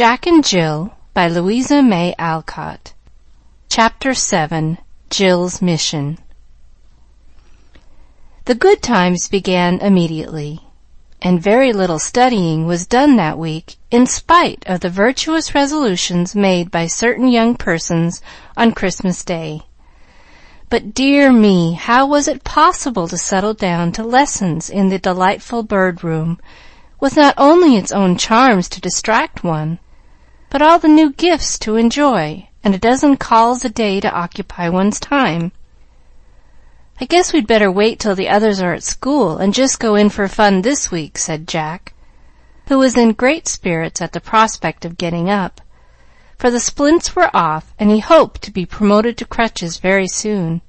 Jack and Jill by Louisa May Alcott. Chapter 7. Jill's Mission. The good times began immediately, and very little studying was done that week in spite of the virtuous resolutions made by certain young persons on Christmas Day. But dear me, how was it possible to settle down to lessons in the delightful bird room, with not only its own charms to distract one, but all the new gifts to enjoy, and a dozen calls a day to occupy one's time? "I guess we'd better wait till the others are at school and just go in for fun this week," said Jack, who was in great spirits at the prospect of getting up, for the splints were off, and he hoped to be promoted to crutches very soon.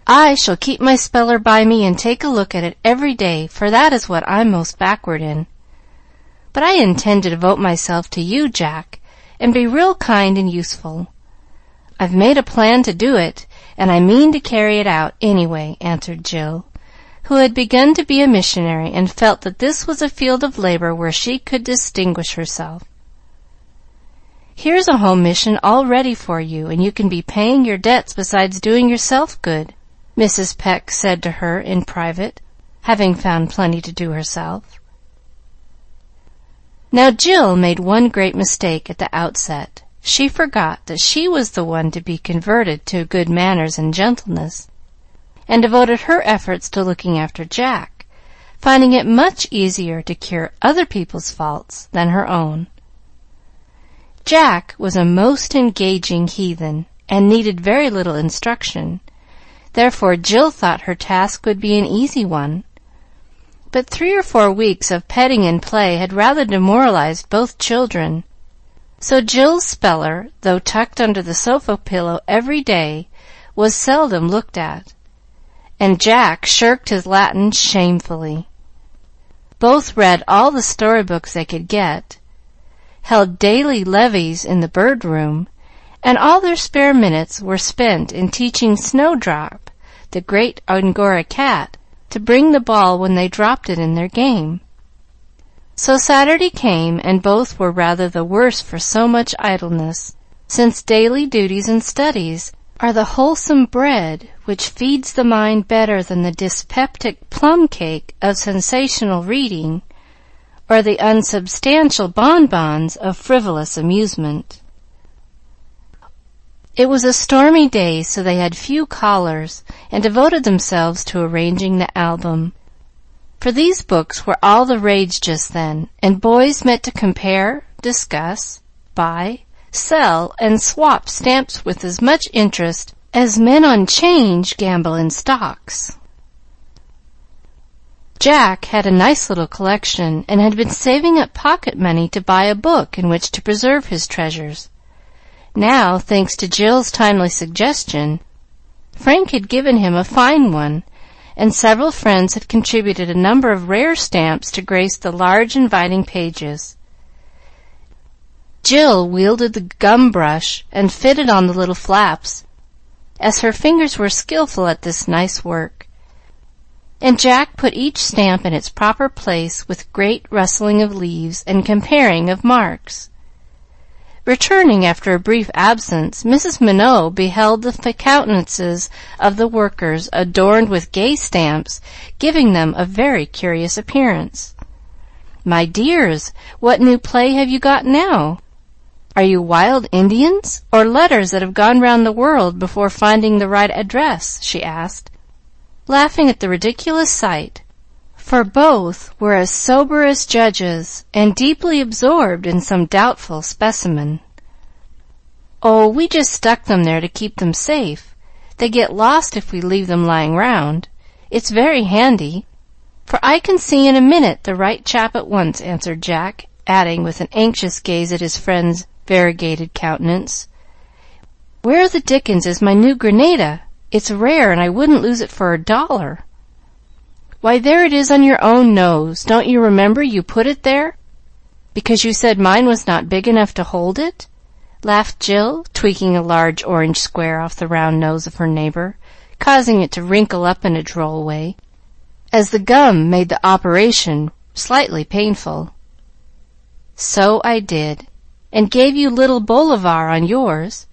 "I shall keep my speller by me and take a look at it every day, for that is what I'm most backward in. But I intend to devote myself to you, Jack, and be real kind and useful. I've made a plan to do it, and I mean to carry it out anyway," answered Jill, who had begun to be a missionary and felt that this was a field of labor where she could distinguish herself. "Here's a home mission all ready for you, and you can be paying your debts besides doing yourself good," Mrs. Peck said to her in private, having found plenty to do herself. Now Jill made one great mistake at the outset. She forgot that she was the one to be converted to good manners and gentleness, and devoted her efforts to looking after Jack, finding it much easier to cure other people's faults than her own. Jack was a most engaging heathen, and needed very little instruction. Therefore Jill thought her task would be an easy one. But 3 or 4 weeks of petting and play had rather demoralized both children, so Jill's speller, though tucked under the sofa pillow every day, was seldom looked at, and Jack shirked his Latin shamefully. Both read all the storybooks they could get, held daily levees in the bird room, and all their spare minutes were spent in teaching Snowdrop, the great Angora cat, to bring the ball when they dropped it in their game. So Saturday came, and both were rather the worse for so much idleness, since daily duties and studies are the wholesome bread which feeds the mind better than the dyspeptic plum cake of sensational reading, or the unsubstantial bonbons of frivolous amusement. It was a stormy day, so they had few callers, and devoted themselves to arranging the album, for these books were all the rage just then, and boys met to compare, discuss, buy, sell, and swap stamps with as much interest as men on 'change gamble in stocks. Jack had a nice little collection, and had been saving up pocket money to buy a book in which to preserve his treasures. Now, thanks to Jill's timely suggestion, Frank had given him a fine one, and several friends had contributed a number of rare stamps to grace the large, inviting pages. Jill wielded the gum brush and fitted on the little flaps, as her fingers were skillful at this nice work, and Jack put each stamp in its proper place with great rustling of leaves and comparing of marks. Returning after a brief absence, Mrs. Minot beheld the countenances of the workers adorned with gay stamps, giving them a very curious appearance. "My dears, what new play have you got now? Are you wild Indians, or letters that have gone round the world before finding the right address?" she asked, laughing at the ridiculous sight, for both were as sober as judges, and deeply absorbed in some doubtful specimen. "Oh, we just stuck them there to keep them safe. They get lost if we leave them lying round. It's very handy, for I can see in a minute the right chap at once," answered Jack, adding, with an anxious gaze at his friend's variegated countenance, "Where the dickens is my new Grenada? It's rare, and I wouldn't lose it for $1. "Why, there it is on your own nose. Don't you remember you put it there, because you said mine was not big enough to hold it?" laughed Jill, tweaking a large orange square off the round nose of her neighbor, causing it to wrinkle up in a droll way, as the gum made the operation slightly painful. So I did, and gave you little Bolivar on yours.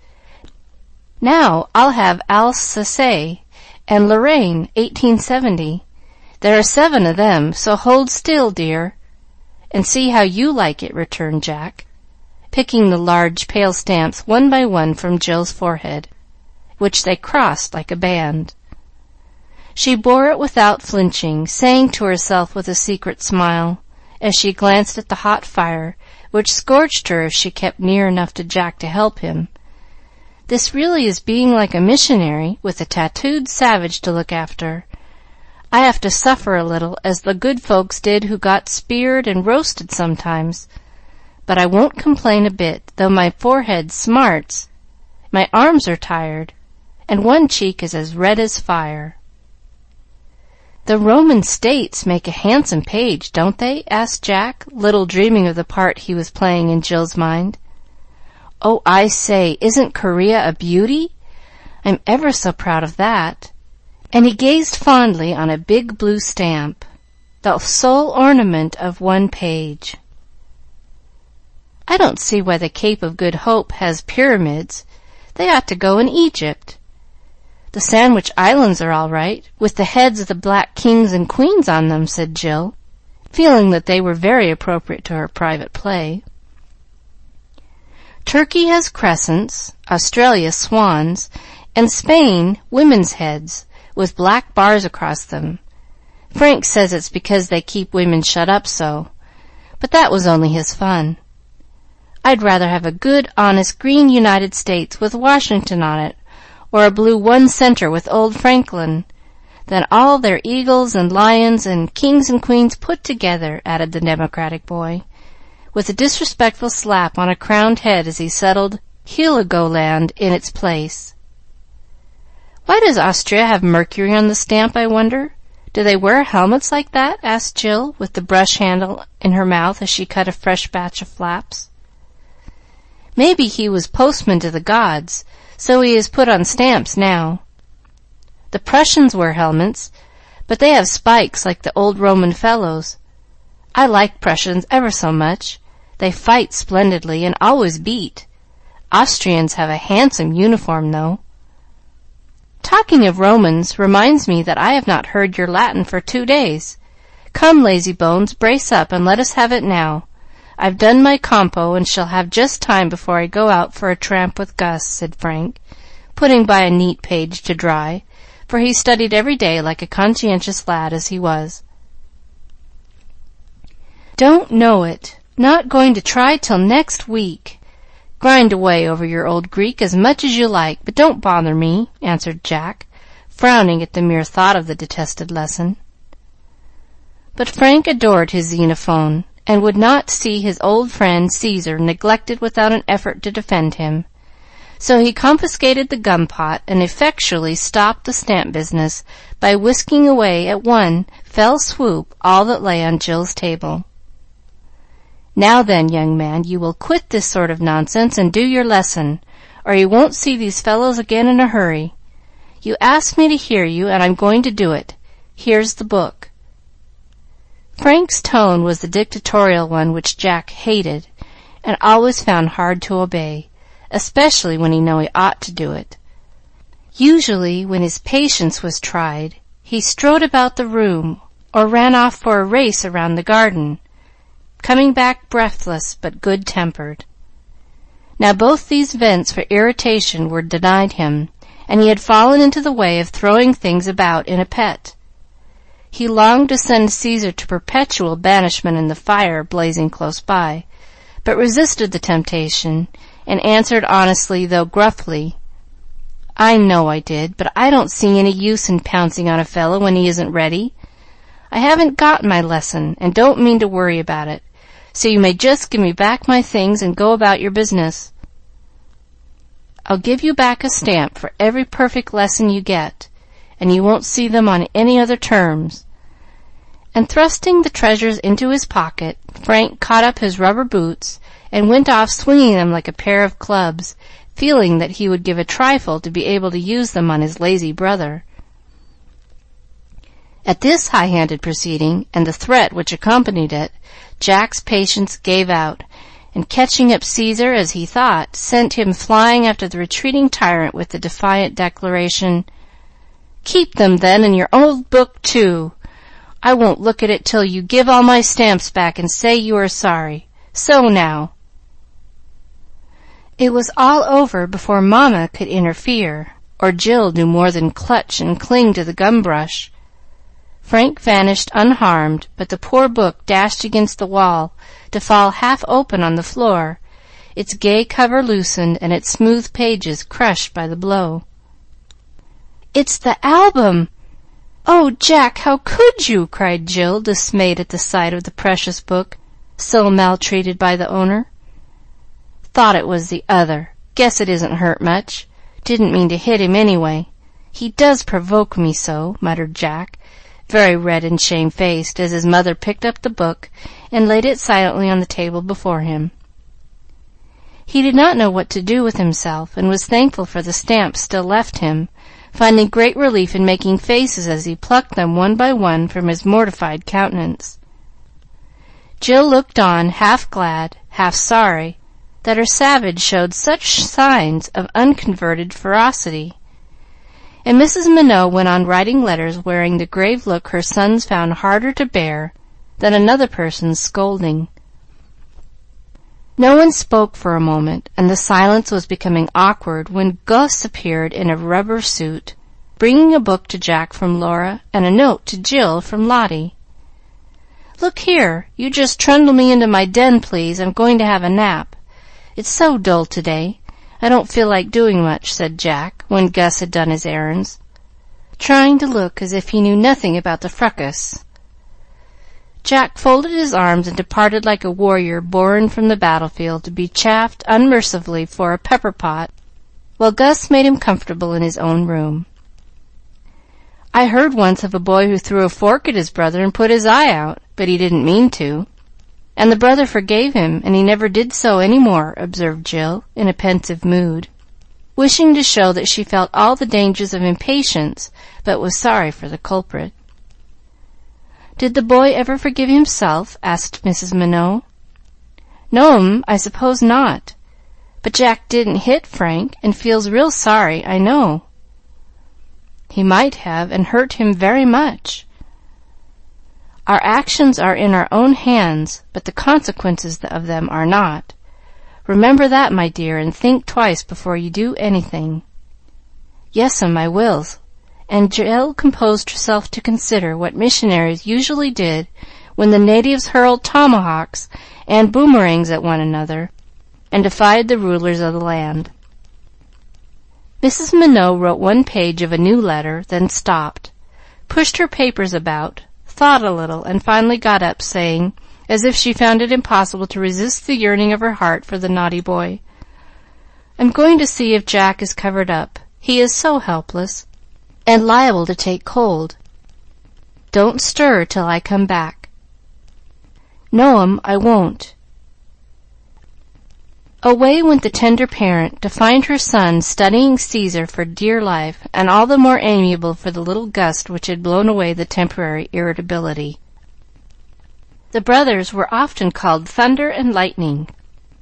Now I'll have Alsace and Lorraine, 1870. There are 7 of them, so hold still, dear, and see how you like it," returned Jack, picking the large pale stamps one by one from Jill's forehead, which they crossed like a band. She bore it without flinching, saying to herself with a secret smile, as she glanced at the hot fire, which scorched her if she kept near enough to Jack to help him, "This really is being like a missionary, with a tattooed savage to look after. I have to suffer a little, as the good folks did who got speared and roasted sometimes, but I won't complain a bit, though my forehead smarts, my arms are tired, and one cheek is as red as fire." "The Roman States make a handsome page, don't they?" asked Jack, little dreaming of the part he was playing in Jill's mind. "Oh, I say, isn't Korea a beauty? I'm ever so proud of that." And he gazed fondly on a big blue stamp, the sole ornament of one page. "I don't see why the Cape of Good Hope has pyramids. They ought to go in Egypt. The Sandwich Islands are all right, with the heads of the black kings and queens on them," said Jill, feeling that they were very appropriate to her private play. "Turkey has crescents, Australia swans, and Spain women's heads, with black bars across them. Frank says it's because they keep women shut up so, but that was only his fun. I'd rather have a good, honest green United States with Washington on it, or a blue one-center with old Franklin, than all their eagles and lions and kings and queens put together," added the Democratic boy, with a disrespectful slap on a crowned head as he settled Heligoland in its place. "Why does Austria have Mercury on the stamp, I wonder? Do they wear helmets like that?" asked Jill, with the brush handle in her mouth as she cut a fresh batch of flaps. "Maybe he was postman to the gods, so he is put on stamps now. The Prussians wear helmets, but they have spikes like the old Roman fellows. I like Prussians ever so much. They fight splendidly and always beat. Austrians have a handsome uniform, though. Talking of Romans reminds me that I have not heard your Latin for 2 days. Come, lazy bones, brace up and let us have it now. I've done my compo and shall have just time before I go out for a tramp with Gus," said Frank, putting by a neat page to dry, for he studied every day like a conscientious lad as he was. "Don't know it. Not going to try till next week. Grind away over your old Greek as much as you like, but don't bother me," answered Jack, frowning at the mere thought of the detested lesson. But Frank adored his Xenophon, and would not see his old friend Caesar neglected without an effort to defend him, so he confiscated the gum pot and effectually stopped the stamp business by whisking away at one fell swoop all that lay on Jill's table. "Now then, young man, you will quit this sort of nonsense and do your lesson, or you won't see these fellows again in a hurry. You asked me to hear you, and I'm going to do it. Here's the book." Frank's tone was the dictatorial one which Jack hated, and always found hard to obey, especially when he knew he ought to do it. Usually, when his patience was tried, he strode about the room or ran off for a race around the garden, coming back breathless but good-tempered. Now both these vents for irritation were denied him, and he had fallen into the way of throwing things about in a pet. He longed to send Caesar to perpetual banishment in the fire blazing close by, but resisted the temptation, and answered honestly, though gruffly, "I know I did, but I don't see any use in pouncing on a fellow when he isn't ready. I haven't got my lesson, and don't mean to worry about it, so you may just give me back my things and go about your business. I'll give you back a stamp for every perfect lesson you get, and you won't see them on any other terms." And thrusting the treasures into his pocket, Frank caught up his rubber boots and went off swinging them like a pair of clubs, feeling that he would give a trifle to be able to use them on his lazy brother. At this high-handed proceeding, and the threat which accompanied it, Jack's patience gave out, and catching up Caesar as he thought, sent him flying after the retreating tyrant with the defiant declaration, "Keep them, then, and your old book, too. I won't look at it till you give all my stamps back and say you are sorry. So now." It was all over before Mama could interfere, or Jill do more than clutch and cling to the gum brush. Frank vanished unharmed, but the poor book dashed against the wall to fall half open on the floor, its gay cover loosened and its smooth pages crushed by the blow. "It's the album! Oh, Jack, how could you?" cried Jill, dismayed at the sight of the precious book, so maltreated by the owner. "Thought it was the other. Guess it isn't hurt much. Didn't mean to hit him anyway. He does provoke me so," muttered Jack, very red and shamefaced, as his mother picked up the book and laid it silently on the table before him. He did not know what to do with himself, and was thankful for the stamps still left him, finding great relief in making faces as he plucked them one by one from his mortified countenance. Jill looked on, half glad, half sorry, that her savage showed such signs of unconverted ferocity, and Mrs. Minot went on writing letters wearing the grave look her sons found harder to bear than another person's scolding. No one spoke for a moment, and the silence was becoming awkward when Gus appeared in a rubber suit, bringing a book to Jack from Laura and a note to Jill from Lottie. "Look here, you just trundle me into my den, please. I'm going to have a nap. It's so dull to-day. I don't feel like doing much," said Jack, when Gus had done his errands, trying to look as if he knew nothing about the fracas. Jack folded his arms and departed like a warrior borne from the battlefield to be chaffed unmercifully for a pepper pot, while Gus made him comfortable in his own room. "I heard once of a boy who threw a fork at his brother and put his eye out, but he didn't mean to. And the brother forgave him, and he never did so any more," observed Jill, in a pensive mood, wishing to show that she felt all the dangers of impatience, but was sorry for the culprit. "Did the boy ever forgive himself?" asked Mrs. Minot. "No'm, I suppose not. But Jack didn't hit Frank, and feels real sorry, I know." "He might have, and hurt him very much. Our actions are in our own hands, but the consequences of them are not. Remember that, my dear, and think twice before you do anything." "Yes'm, I will." And Jill composed herself to consider what missionaries usually did when the natives hurled tomahawks and boomerangs at one another, and defied the rulers of the land. Mrs. Minot wrote one page of a new letter, then stopped, pushed her papers about, thought a little, and finally got up, saying, as if she found it impossible to resist the yearning of her heart for the naughty boy, "I'm going to see if Jack is covered up. He is so helpless, and liable to take cold. Don't stir till I come back." "No'm, I won't." Away went the tender parent to find her son studying Caesar for dear life, and all the more amiable for the little gust which had blown away the temporary irritability. The brothers were often called Thunder and Lightning,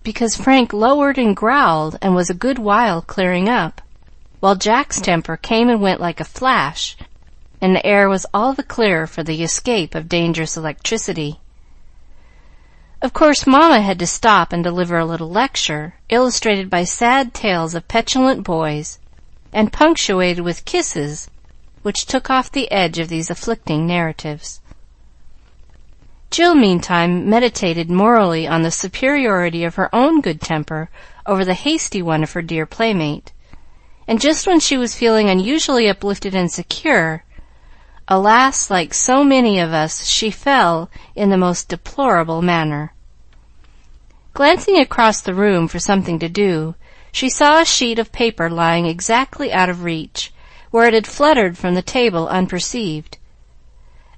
because Frank lowered and growled and was a good while clearing up, while Jack's temper came and went like a flash, and the air was all the clearer for the escape of dangerous electricity. Of course, Mama had to stop and deliver a little lecture, illustrated by sad tales of petulant boys, and punctuated with kisses, which took off the edge of these afflicting narratives. Jill, meantime, meditated morally on the superiority of her own good temper over the hasty one of her dear playmate, and just when she was feeling unusually uplifted and secure, alas, like so many of us, she fell in the most deplorable manner. Glancing across the room for something to do, she saw a sheet of paper lying exactly out of reach, where it had fluttered from the table unperceived.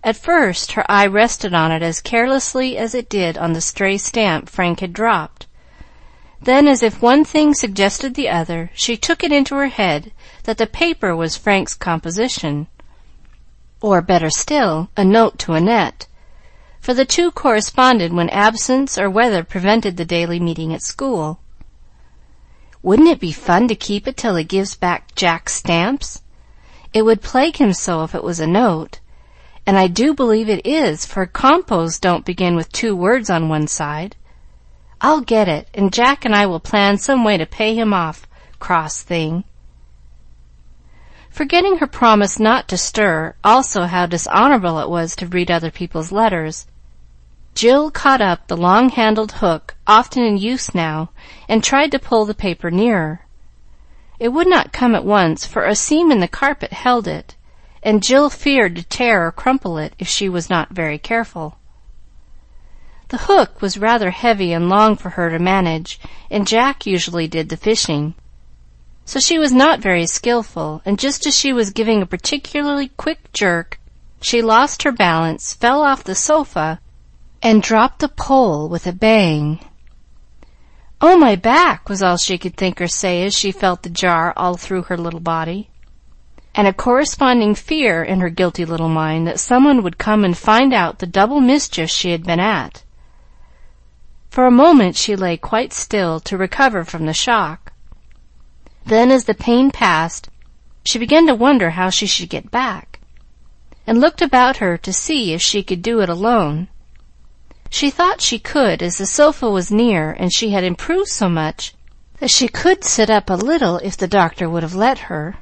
At first her eye rested on it as carelessly as it did on the stray stamp Frank had dropped. Then, as if one thing suggested the other, she took it into her head that the paper was Frank's composition, or, better still, a note to Annette, for the two corresponded when absence or weather prevented the daily meeting at school. "Wouldn't it be fun to keep it till he gives back Jack's stamps? It would plague him so if it was a note, and I do believe it is, for compos don't begin with 2 words on one side. I'll get it, and Jack and I will plan some way to pay him off, cross thing." Forgetting her promise not to stir, also how dishonorable it was to read other people's letters, Jill caught up the long-handled hook, often in use now, and tried to pull the paper nearer. It would not come at once, for a seam in the carpet held it, and Jill feared to tear or crumple it if she was not very careful. The hook was rather heavy and long for her to manage, and Jack usually did the fishing. So she was not very skillful, and just as she was giving a particularly quick jerk, she lost her balance, fell off the sofa, and dropped the pole with a bang. "Oh, my back!" was all she could think or say as she felt the jar all through her little body, and a corresponding fear in her guilty little mind that someone would come and find out the double mischief she had been at. For a moment she lay quite still to recover from the shock. Then, as the pain passed, she began to wonder how she should get back, and looked about her to see if she could do it alone. She thought she could, as the sofa was near, and she had improved so much that she could sit up a little if the doctor would have let her.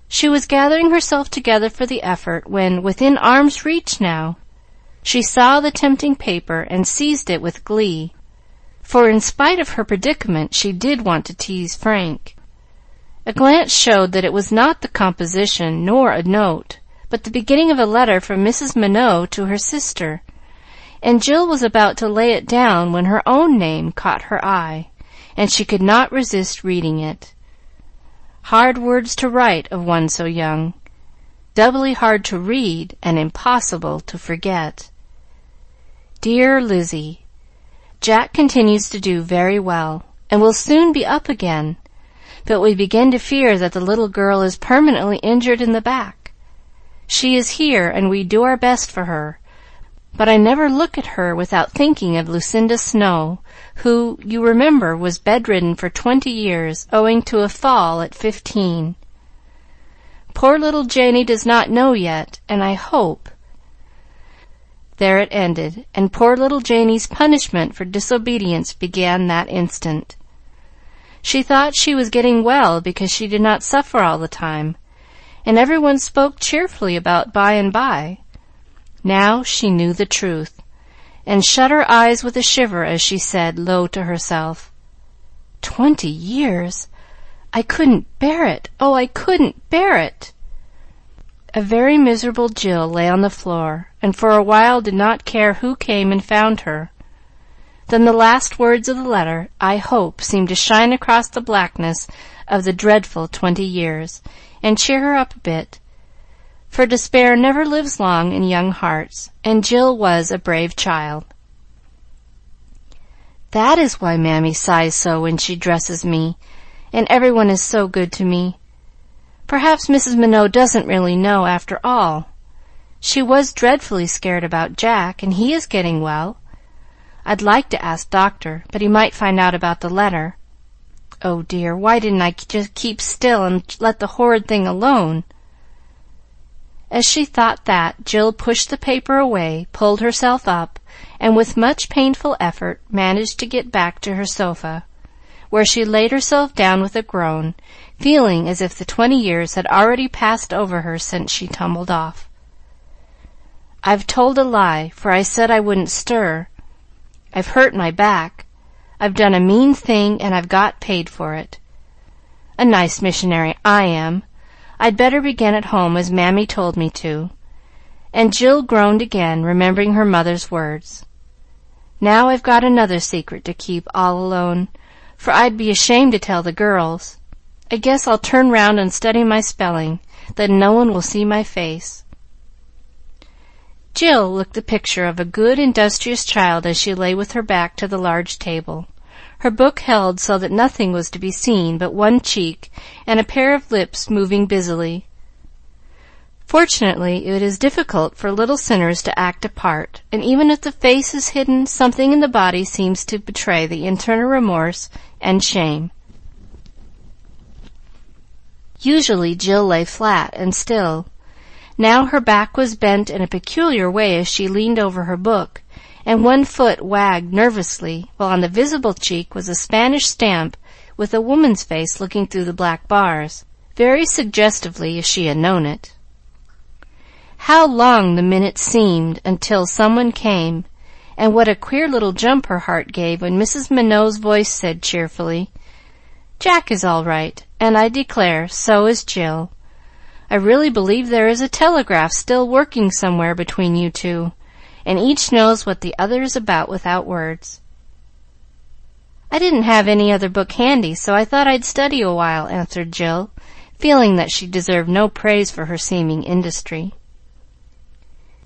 She was gathering herself together for the effort when, within arm's reach now, she saw the tempting paper and seized it with glee, for in spite of her predicament she did want to tease Frank. A glance showed that it was not the composition nor a note, but the beginning of a letter from Mrs. Minot to her sister, and Jill was about to lay it down when her own name caught her eye, and she could not resist reading it. Hard words to write of one so young, doubly hard to read and impossible to forget. "Dear Lizzie, Jack continues to do very well, and will soon be up again, but we begin to fear that the little girl is permanently injured in the back. She is here, and we do our best for her, but I never look at her without thinking of Lucinda Snow, who, you remember, was bedridden for 20 years, owing to a fall at 15. Poor little Janey does not know yet, and I hope—" There it ended, and poor little Janey's punishment for disobedience began that instant. She thought she was getting well because she did not suffer all the time, and every one spoke cheerfully about by and by. Now she knew the truth, and shut her eyes with a shiver as she said, low to herself, 20 years! I couldn't bear it! Oh, I couldn't bear it!" A very miserable Jill lay on the floor, and for a while did not care who came and found her. Then the last words of the letter, "I hope," seemed to shine across the blackness of the dreadful 20 years, and cheer her up a bit, for despair never lives long in young hearts, and Jill was a brave child. "That is why Mammy sighs so when she dresses me, and every one is so good to me. Perhaps Mrs. Minot doesn't really know, after all. She was dreadfully scared about Jack, and he is getting well. I'd like to ask Doctor, but he might find out about the letter. Oh, dear, why didn't I just keep still and let the horrid thing alone?" As she thought that, Jill pushed the paper away, pulled herself up, and with much painful effort managed to get back to her sofa, where she laid herself down with a groan, feeling as if the 20 years had already passed over her since she tumbled off. "I've told a lie, for I said I wouldn't stir. I've hurt my back. I've done a mean thing, and I've got paid for it. A nice missionary I am. I'd better begin at home, as Mammy told me to." And Jill groaned again, remembering her mother's words. "Now I've got another secret to keep all alone, for I'd be ashamed to tell the girls. I guess I'll turn round and study my spelling, then no one will see my face." Jill looked the picture of a good, industrious child as she lay with her back to the large table, her book held so that nothing was to be seen but one cheek and a pair of lips moving busily. Fortunately, it is difficult for little sinners to act a part, and even if the face is hidden, something in the body seems to betray the internal remorse and shame. Usually Jill lay flat and still. Now her back was bent in a peculiar way as she leaned over her book, and one foot wagged nervously, while on the visible cheek was a Spanish stamp with a woman's face looking through the black bars, very suggestively if she had known it. How long the minutes seemed until someone came, and what a queer little jump her heart gave when Mrs. Minot's voice said cheerfully, "Jack is all right, and I declare, so is Jill. I really believe there is a telegraph still working somewhere between you two, and each knows what the other is about without words." "I didn't have any other book handy, so I thought I'd study a while," answered Jill, feeling that she deserved no praise for her seeming industry.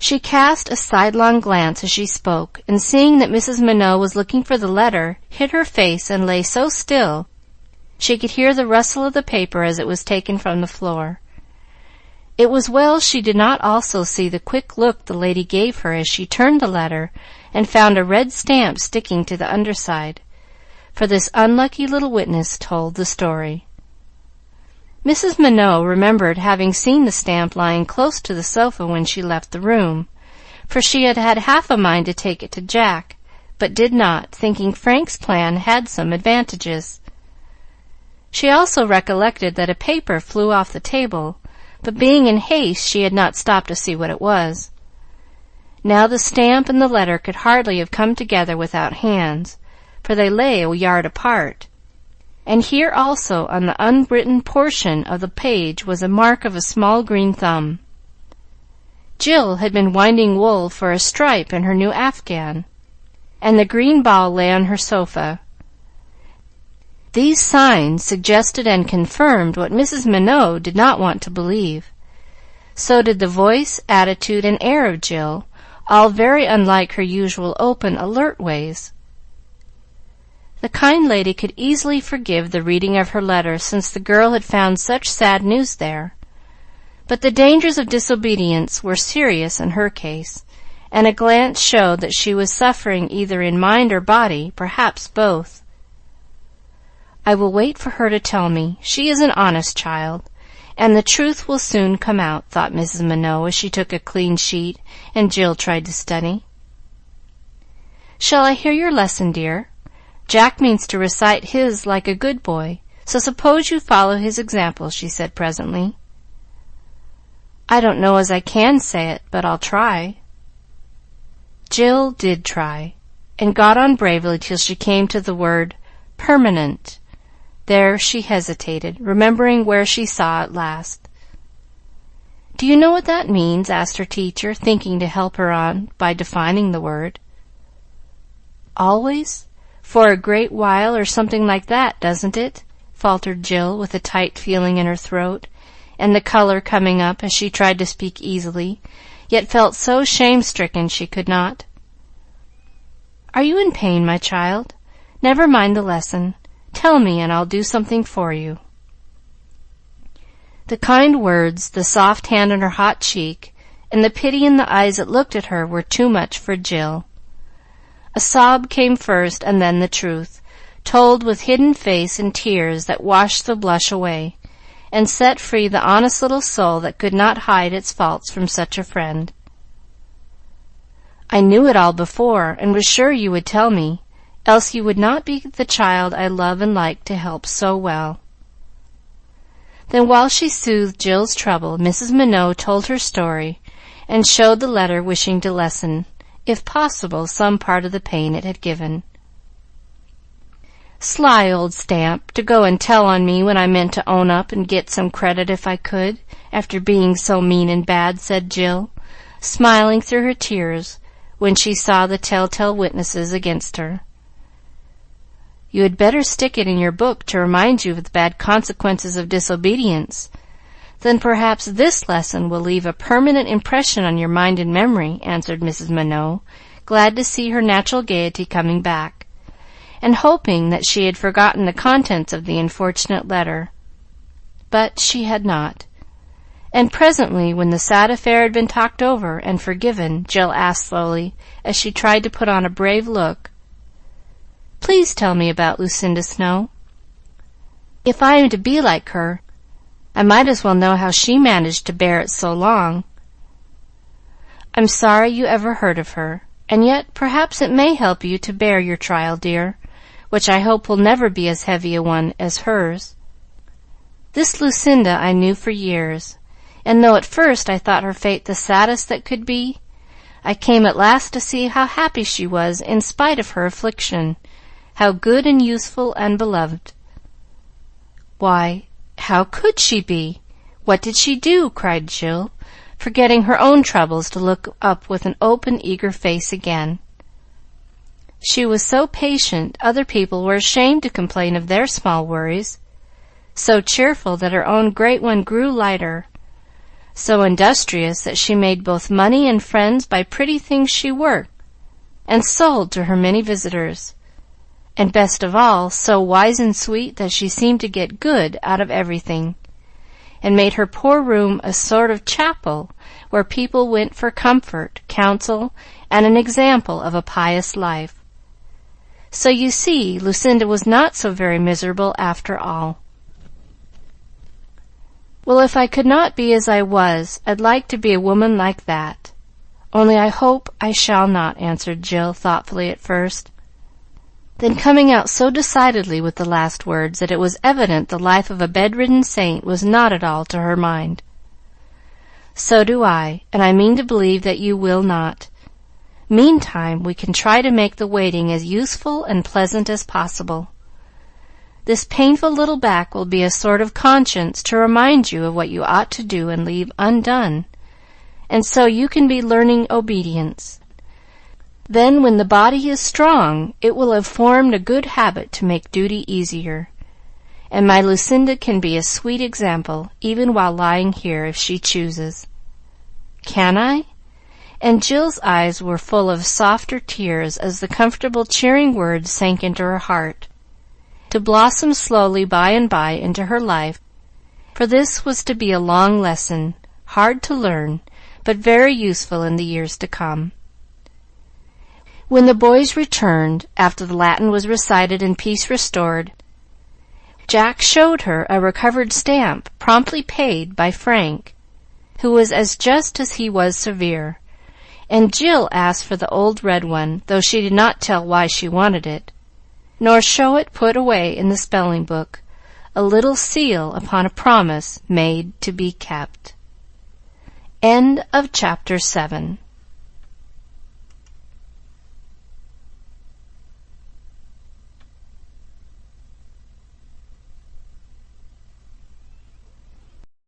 She cast a sidelong glance as she spoke, and seeing that Mrs. Minot was looking for the letter, hid her face and lay so still she could hear the rustle of the paper as it was taken from the floor. It was well she did not also see the quick look the lady gave her as she turned the letter and found a red stamp sticking to the underside, for this unlucky little witness told the story. Mrs. Minot remembered having seen the stamp lying close to the sofa when she left the room, for she had had half a mind to take it to Jack, but did not, thinking Frank's plan had some advantages. She also recollected that a paper flew off the table, but being in haste she had not stopped to see what it was. Now the stamp and the letter could hardly have come together without hands, for they lay a yard apart, and here also on the unwritten portion of the page was a mark of a small green thumb. Jill had been winding wool for a stripe in her new afghan, and the green ball lay on her sofa. These signs suggested and confirmed what Mrs. Minot did not want to believe. So did the voice, attitude, and air of Jill, all very unlike her usual open, alert ways. The kind lady could easily forgive the reading of her letter, since the girl had found such sad news there. But the dangers of disobedience were serious in her case, and a glance showed that she was suffering either in mind or body, perhaps both. "I will wait for her to tell me. She is an honest child, and the truth will soon come out," thought Mrs. Minot as she took a clean sheet and Jill tried to study. "Shall I hear your lesson, dear? Jack means to recite his like a good boy, so suppose you follow his example," she said presently. "I don't know as I can say it, but I'll try." Jill did try, and got on bravely till she came to the word permanent. There she hesitated, remembering where she saw it last. "Do you know what that means?" asked her teacher, thinking to help her on by defining the word. "Always? For a great while, or something like that, doesn't it?" faltered Jill, with a tight feeling in her throat, and the color coming up as she tried to speak easily, yet felt so shame-stricken she could not. "Are you in pain, my child? Never mind the lesson. Tell me, and I'll do something for you." The kind words, the soft hand on her hot cheek, and the pity in the eyes that looked at her were too much for Jill. A sob came first, and then the truth, told with hidden face and tears that washed the blush away, and set free the honest little soul that could not hide its faults from such a friend. "I knew it all before, and was sure you would tell me, else you would not be the child I love and like to help so well." Then while she soothed Jill's trouble, Mrs. Minot told her story, and showed the letter, wishing to lessen, if possible, some part of the pain it had given. "Sly old stamp, to go and tell on me when I meant to own up and get some credit if I could, after being so mean and bad," said Jill, smiling through her tears when she saw the telltale witnesses against her. "You had better stick it in your book to remind you of the bad consequences of disobedience. Then perhaps this lesson will leave a permanent impression on your mind and memory," answered Mrs. Minot, glad to see her natural gaiety coming back, and hoping that she had forgotten the contents of the unfortunate letter. But she had not, And presently, when the sad affair had been talked over and forgiven, Jill asked slowly, as she tried to put on a brave look, "Please tell me about Lucinda Snow. If I am to be like her, I might as well know how she managed to bear it so long." "I'm sorry you ever heard of her, and yet perhaps it may help you to bear your trial, dear, which I hope will never be as heavy a one as hers. This Lucinda I knew for years, and though at first I thought her fate the saddest that could be, I came at last to see how happy she was in spite of her affliction, how good and useful and beloved." "Why, how could she be? What did she do?" cried Jill, forgetting her own troubles to look up with an open, eager face again. "She was so patient other people were ashamed to complain of their small worries, so cheerful that her own great one grew lighter, so industrious that she made both money and friends by pretty things she worked and sold to her many visitors, and best of all, so wise and sweet that she seemed to get good out of everything, and made her poor room a sort of chapel where people went for comfort, counsel, and an example of a pious life. So you see, Lucinda was not so very miserable after all." "Well, if I could not be as I was, I'd like to be a woman like that. Only I hope I shall not," answered Jill thoughtfully at first, then coming out so decidedly with the last words that it was evident the life of a bedridden saint was not at all to her mind. "So do I, and I mean to believe that you will not. Meantime, we can try to make the waiting as useful and pleasant as possible. This painful little back will be a sort of conscience to remind you of what you ought to do and leave undone, and so you can be learning obedience. Then, when the body is strong, it will have formed a good habit to make duty easier, and my Lucinda can be a sweet example, even while lying here, if she chooses. Can I?" And Jill's eyes were full of softer tears as the comfortable, cheering words sank into her heart, to blossom slowly by and by into her life, for this was to be a long lesson, hard to learn, but very useful in the years to come. When the boys returned, after the Latin was recited and peace restored, Jack showed her a recovered stamp promptly paid by Frank, who was as just as he was severe, and Jill asked for the old red one, though she did not tell why she wanted it, nor show it put away in the spelling book, a little seal upon a promise made to be kept. End of Chapter 7.